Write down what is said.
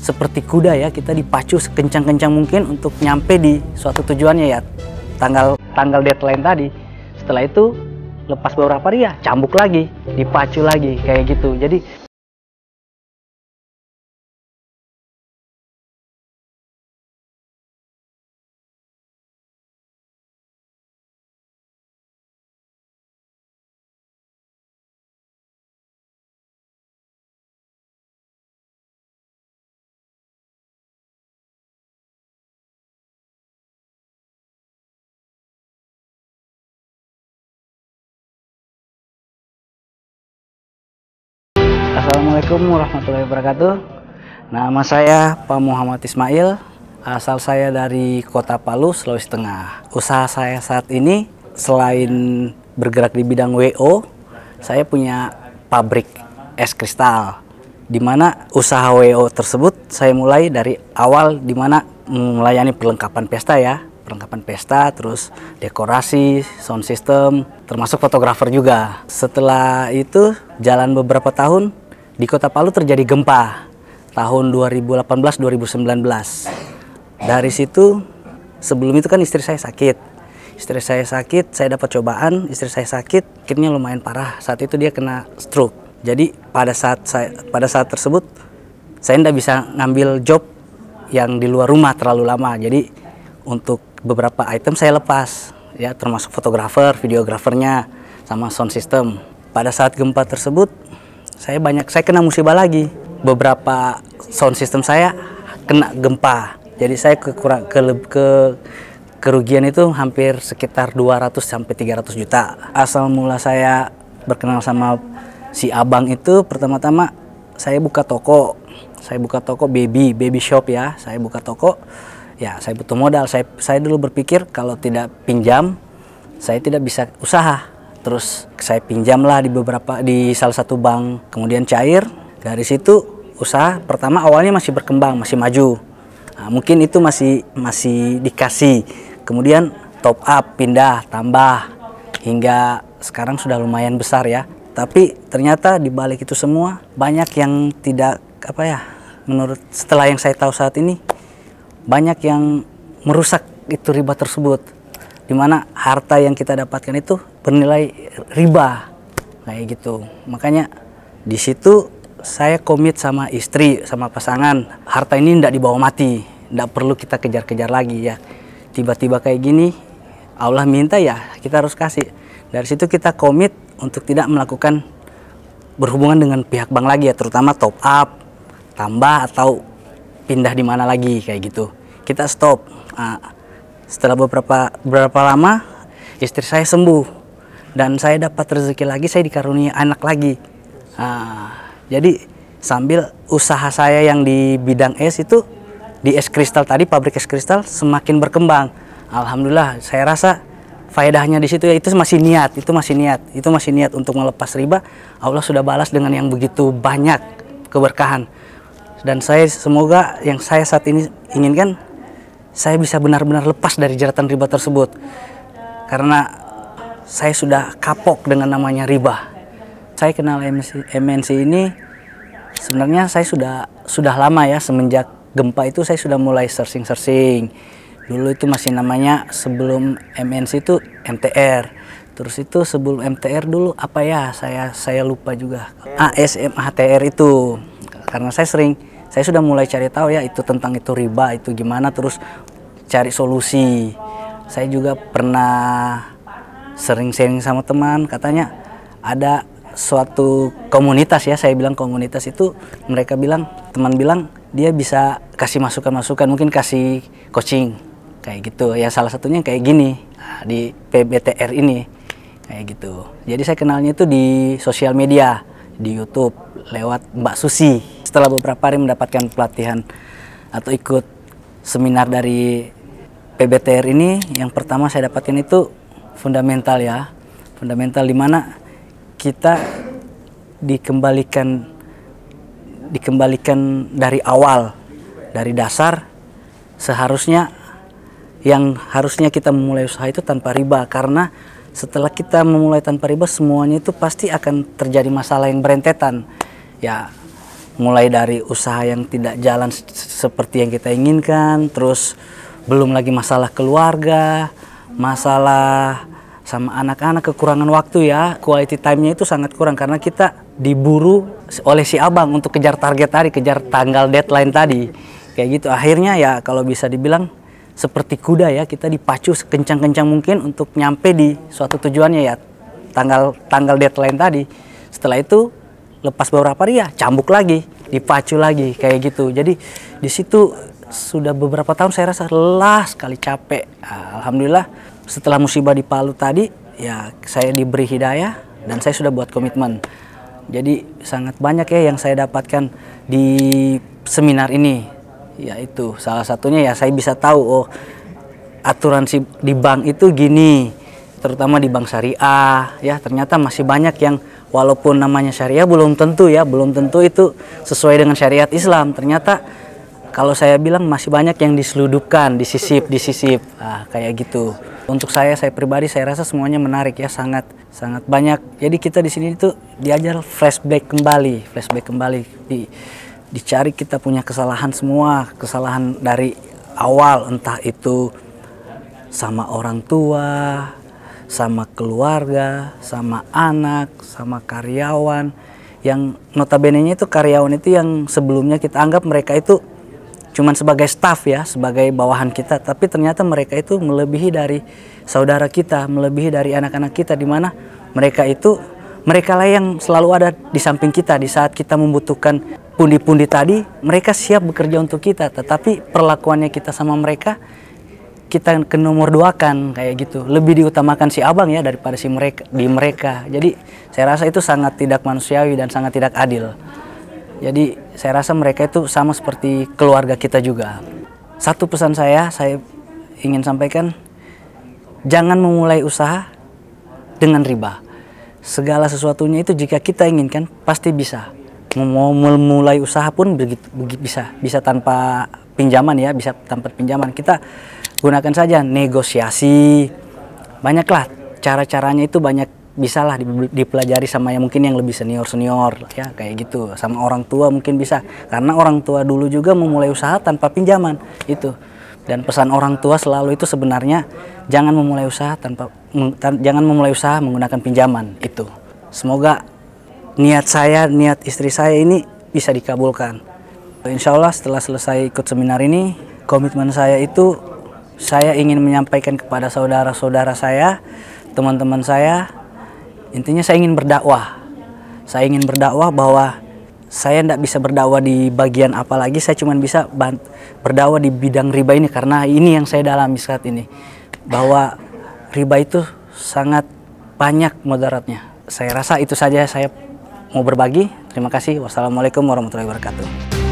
seperti kuda ya, kita dipacu sekencang-kencang mungkin untuk nyampe di suatu tujuannya ya, tanggal deadline tadi. Setelah itu lepas beberapa hari ya cambuk lagi, dipacu lagi kayak gitu. Jadi Assalamualaikum warahmatullahi wabarakatuh. Nama saya Pak Muhammad Ismail. Asal saya dari Kota Palu, Sulawesi Tengah. Usaha saya saat ini selain bergerak di bidang WO, saya punya pabrik es kristal. Di mana usaha WO tersebut saya mulai dari awal, di mana melayani perlengkapan pesta ya. Perlengkapan pesta, terus dekorasi, sound system, termasuk fotografer juga. Setelah itu jalan beberapa tahun, di Kota Palu terjadi gempa tahun 2018-2019. Dari situ, sebelum itu kan istri saya sakit. Istri saya sakit, saya dapat cobaan, istri saya sakit, akhirnya lumayan parah. Saat itu dia kena stroke. Jadi pada saat tersebut, saya tidak bisa ngambil job yang di luar rumah terlalu lama. Jadi untuk beberapa item saya lepas, ya termasuk fotografer, videografernya, sama sound system. Pada saat gempa tersebut, saya kena musibah lagi. Beberapa sound system saya kena gempa. Jadi saya kerugian itu hampir sekitar 200 sampai 300 juta. Asal mula saya berkenal sama si abang itu, pertama-tama saya buka toko. Saya buka toko baby shop ya. Saya buka toko. Ya, saya butuh modal. Saya dulu berpikir kalau tidak pinjam, saya tidak bisa usaha. Terus saya pinjamlah di salah satu bank, kemudian cair. Dari situ usaha pertama awalnya masih berkembang, masih maju. Nah, mungkin itu masih dikasih. Kemudian top up, pindah, tambah, hingga sekarang sudah lumayan besar ya. Tapi ternyata di balik itu semua banyak yang tidak setelah yang saya tahu saat ini, banyak yang merusak itu riba tersebut, di mana harta yang kita dapatkan itu bernilai riba kayak gitu. Makanya di situ saya komit sama istri, sama pasangan, harta ini tidak dibawa mati, tidak perlu kita kejar-kejar lagi ya. Tiba-tiba kayak gini, Allah minta ya kita harus kasih. Dari situ kita komit untuk tidak melakukan berhubungan dengan pihak bank lagi ya, terutama top up, tambah atau pindah di mana lagi kayak gitu. Kita stop. Nah, setelah beberapa lama istri saya sembuh dan saya dapat rezeki lagi, saya dikaruniai anak lagi. Nah, jadi sambil usaha saya yang di bidang es itu, di es kristal tadi, pabrik es kristal semakin berkembang. Alhamdulillah, saya rasa faedahnya di situ ya, itu masih niat untuk melepas riba. Allah sudah balas dengan yang begitu banyak keberkahan. Dan saya semoga yang saya saat ini inginkan, saya bisa benar-benar lepas dari jeratan riba tersebut. Karena saya sudah kapok dengan namanya riba. Saya kenal MNC ini sebenarnya saya sudah lama ya, semenjak gempa itu saya sudah mulai searching. Dulu itu masih namanya, sebelum MNC itu MTR. Terus itu sebelum MTR dulu apa ya, saya lupa juga. SMHTR itu. Karena saya sudah mulai cari tahu ya itu tentang itu riba itu gimana, terus cari solusi. Saya juga pernah sering-sering sama teman, katanya ada suatu komunitas ya, saya bilang komunitas itu, teman bilang dia bisa kasih masukan-masukan, mungkin kasih coaching kayak gitu ya, salah satunya kayak gini di PBTR ini kayak gitu. Jadi saya kenalnya itu di sosial media, di YouTube lewat Mbak Susi. Setelah beberapa hari mendapatkan pelatihan atau ikut seminar dari PBTR ini, yang pertama saya dapatkan itu fundamental ya, fundamental di mana kita dikembalikan dari awal, dari dasar. Seharusnya yang harusnya kita memulai usaha itu tanpa riba, karena setelah kita memulai tanpa riba, semuanya itu pasti akan terjadi masalah yang berentetan ya. mulai dari usaha yang tidak jalan seperti yang kita inginkan, terus belum lagi masalah keluarga, masalah sama anak-anak, kekurangan waktu ya, quality time-nya itu sangat kurang karena kita diburu oleh si abang untuk kejar target tadi, kejar tanggal deadline tadi, kayak gitu. Akhirnya ya kalau bisa dibilang seperti kuda ya, kita dipacu sekencang-kencang mungkin untuk nyampe di suatu tujuannya ya, tanggal deadline tadi. Setelah itu lepas beberapa hari ya cambuk lagi, dipacu lagi kayak gitu. Jadi di situ sudah beberapa tahun saya rasa lelah sekali, capek. Alhamdulillah setelah musibah di Palu tadi ya saya diberi hidayah dan saya sudah buat komitmen. Jadi sangat banyak ya yang saya dapatkan di seminar ini. Yaitu salah satunya ya saya bisa tahu oh aturan di bank itu gini, terutama di bank syariah ya, ternyata masih banyak yang walaupun namanya syariah belum tentu itu sesuai dengan syariat Islam. Ternyata kalau saya bilang masih banyak yang diseludupkan, disisip, kayak gitu. Untuk saya pribadi saya rasa semuanya menarik ya, sangat banyak. Jadi kita di sini itu diajar flashback kembali, dicari kita punya kesalahan semua, kesalahan dari awal, entah itu sama orang tua, sama keluarga, sama anak, sama karyawan. Yang notabene-nya itu karyawan itu yang sebelumnya kita anggap mereka itu cuman sebagai staff ya, sebagai bawahan kita, tapi ternyata mereka itu melebihi dari saudara kita, melebihi dari anak-anak kita, di mana mereka lah yang selalu ada di samping kita di saat kita membutuhkan pundi-pundi tadi. Mereka siap bekerja untuk kita, tetapi perlakuannya kita sama mereka kita ke nomor duakan kayak gitu, lebih diutamakan si abang ya daripada mereka. Jadi saya rasa itu sangat tidak manusiawi dan sangat tidak adil. Jadi saya rasa mereka itu sama seperti keluarga kita juga. Satu pesan saya ingin sampaikan, jangan memulai usaha dengan riba. Segala sesuatunya itu jika kita inginkan pasti bisa. Mau memulai usaha pun bisa tanpa pinjaman ya, bisa tanpa pinjaman. Kita gunakan saja negosiasi. Banyaklah cara-caranya itu, banyak bisalah dipelajari sama yang mungkin yang lebih senior ya, kayak gitu. Sama orang tua mungkin bisa, karena orang tua dulu juga memulai usaha tanpa pinjaman itu. Dan pesan orang tua selalu itu sebenarnya jangan memulai usaha menggunakan pinjaman itu. Semoga niat istri saya ini bisa dikabulkan. Insya Allah setelah selesai ikut seminar ini, komitmen saya itu saya ingin menyampaikan kepada saudara-saudara saya, teman-teman saya. Intinya saya ingin berdakwah. Saya ingin berdakwah bahwa saya tidak bisa berdakwah di bagian apa lagi. Saya cuma bisa berdakwah di bidang riba ini, karena ini yang saya dalami saat ini. Bahwa riba itu sangat banyak mudaratnya. Saya rasa itu saja saya mau berbagi. Terima kasih. Wassalamualaikum warahmatullahi wabarakatuh.